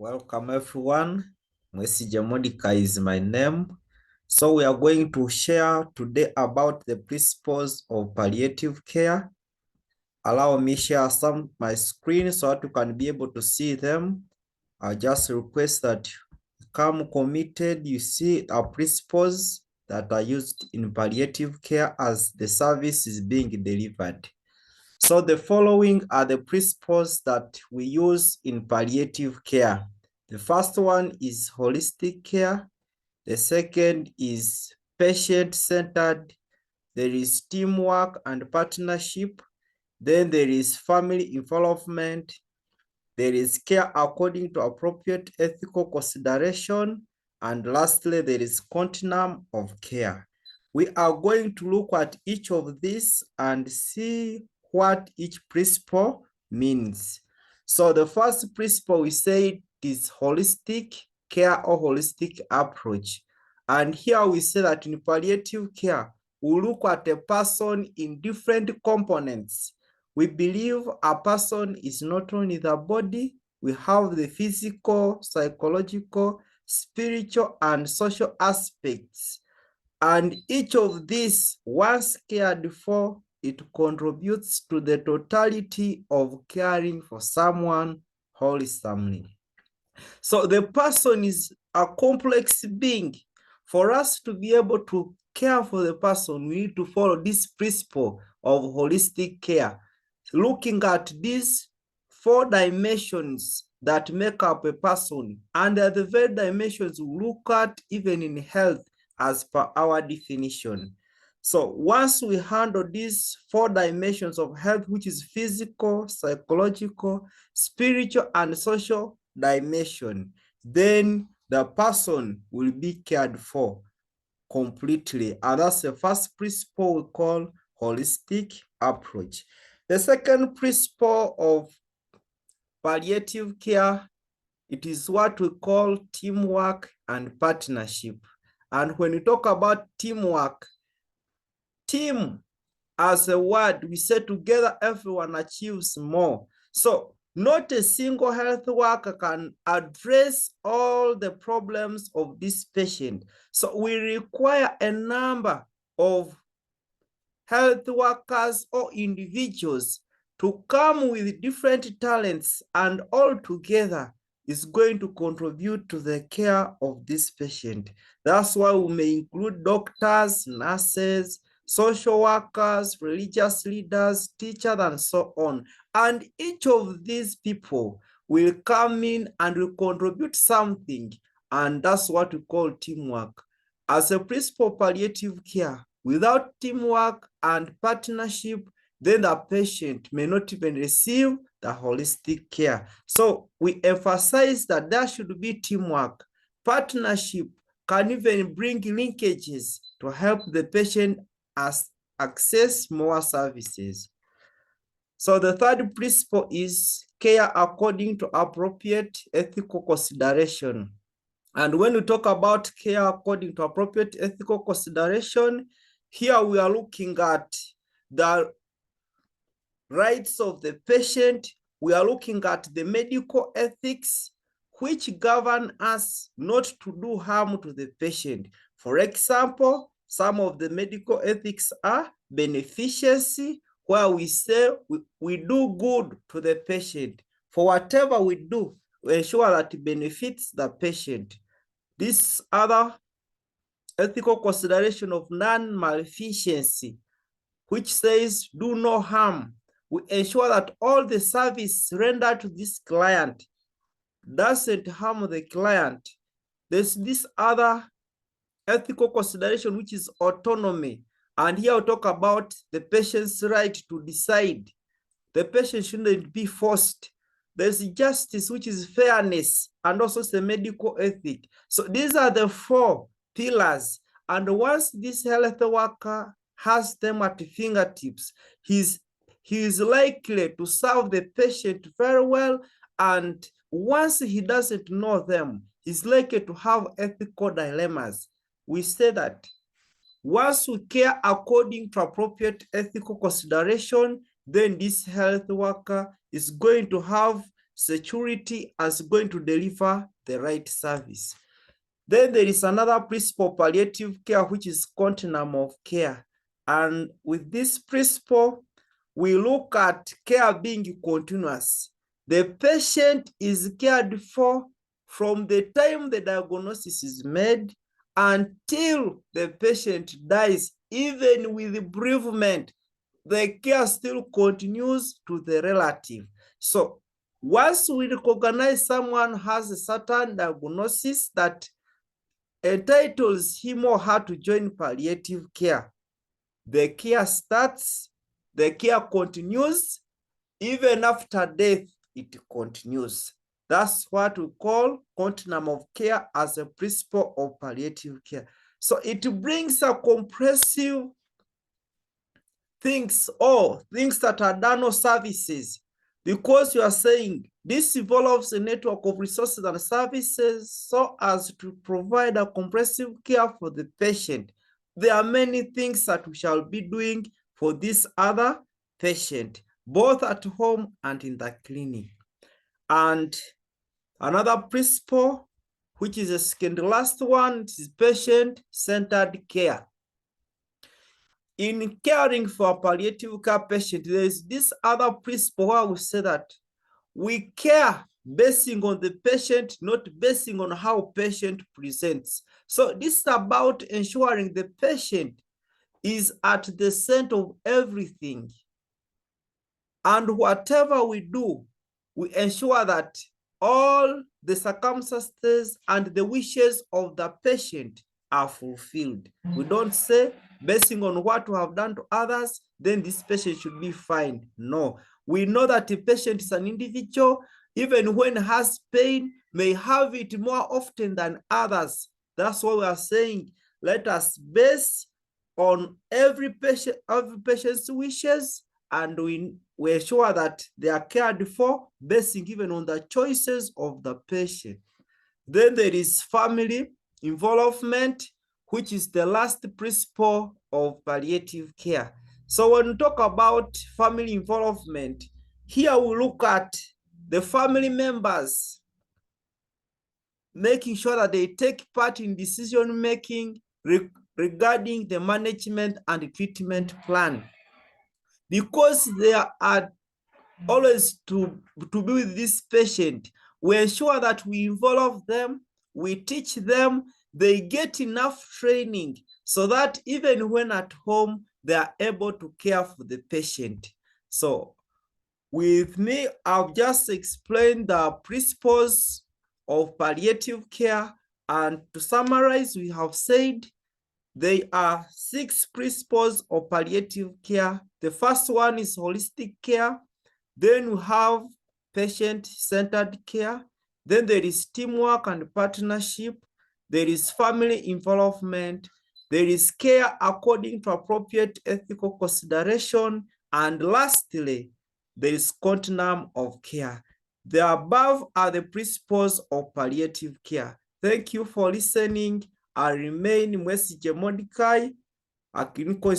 Welcome everyone. Modrik'slectures is my name. So we are going to share today about the principles of palliative care. Allow me share my screen so that you can be able to see them. I just request that you come committed. You see our principles that are used in palliative care as the service is being delivered. So the following are the principles that we use in palliative care. The first one is holistic care. The second is patient-centered. There is teamwork and partnership. Then there is family involvement. There is care according to appropriate ethical consideration. And lastly, there is continuum of care. We are going to look at each of these and see what each principle means. So the first principle we say is holistic care or holistic approach. And here we say that in palliative care, we look at a person in different components. We believe a person is not only the body, we have the physical, psychological, spiritual, and social aspects. And each of these, once cared for, it contributes to the totality of caring for someone wholesomely. So the person is a complex being. For us to be able to care for the person, we need to follow this principle of holistic care, looking at these 4 dimensions that make up a person, and the very dimensions we look at even in health as per our definition. So once we handle these 4 dimensions of health, which is physical, psychological, spiritual, and social dimension, then the person will be cared for completely. And that's the first principle we call holistic approach. The second principle of palliative care, it is what we call teamwork and partnership. And when we talk about teamwork, team as a word, we say together everyone achieves more. So not a single health worker can address all the problems of this patient. So we require a number of health workers or individuals to come with different talents, and all together is going to contribute to the care of this patient. That's why we may include doctors, nurses, social workers, religious leaders, teachers, and so on. And each of these people will come in and will contribute something, and that's what we call teamwork. As a principle of palliative care, without teamwork and partnership, then the patient may not even receive the holistic care. So we emphasize that there should be teamwork. Partnership can even bring linkages to help the patient access more services. So the third principle is care according to appropriate ethical consideration. And when we talk about care according to appropriate ethical consideration, here we are looking at the rights of the patient. We are looking at the medical ethics, which govern us not to do harm to the patient. For example, some of the medical ethics are beneficency, where we say we do good to the patient. For whatever we do, we ensure that it benefits the patient. This other ethical consideration of non-maleficency, which says do no harm. We ensure that all the service rendered to this client doesn't harm the client. There's this other ethical consideration, which is autonomy. And here I'll talk about the patient's right to decide. The patient shouldn't be forced. There's justice, which is fairness, and also the medical ethic. So these are the 4 pillars. And once this health worker has them at fingertips, he is likely to serve the patient very well. And once he doesn't know them, he's likely to have ethical dilemmas. We say that once we care according to appropriate ethical consideration, then this health worker is going to have security as going to deliver the right service. Then there is another principle of palliative care, which is continuum of care. And with this principle, we look at care being continuous. The patient is cared for from the time the diagnosis is made until the patient dies. Even with bereavement, the care still continues to the relative. So once we recognize someone has a certain diagnosis that entitles him or her to join palliative care, the care starts, the care continues, even after death, it continues. That's what we call continuum of care as a principle of palliative care. So it brings a comprehensive things that are done or services, because you are saying this involves a network of resources and services so as to provide a comprehensive care for the patient. There are many things that we shall be doing for this other patient, both at home and in the clinic. And another principle, which is the second last one, is patient-centered care. In caring for a palliative care patient, there is this other principle where we say that we care basing on the patient, not basing on how patient presents. So this is about ensuring the patient is at the center of everything. And whatever we do, we ensure that all the circumstances and the wishes of the patient are fulfilled. We don't say, basing on what we have done to others, then this patient should be fine. No, we know that the patient is an individual, even when has pain, may have it more often than others. That's what we are saying. Let us base on every patient's wishes, and we ensure that they are cared for, basing even on the choices of the patient. Then there is family involvement, which is the last principle of palliative care. So when we talk about family involvement, here we look at the family members making sure that they take part in decision-making regarding the management and treatment plan. Because they are always to be with this patient, we ensure that we involve them, we teach them, they get enough training so that even when at home, they are able to care for the patient. So with me, I've just explained the principles of palliative care. And to summarize, we have said there are 6 principles of palliative care. The first one is holistic care. Then we have patient-centered care. Then there is teamwork and partnership. There is family involvement. There is care according to appropriate ethical consideration. And lastly, there is continuum of care. The above are the principles of palliative care. Thank you for listening. I remain Mwesije Mordecai, a clinical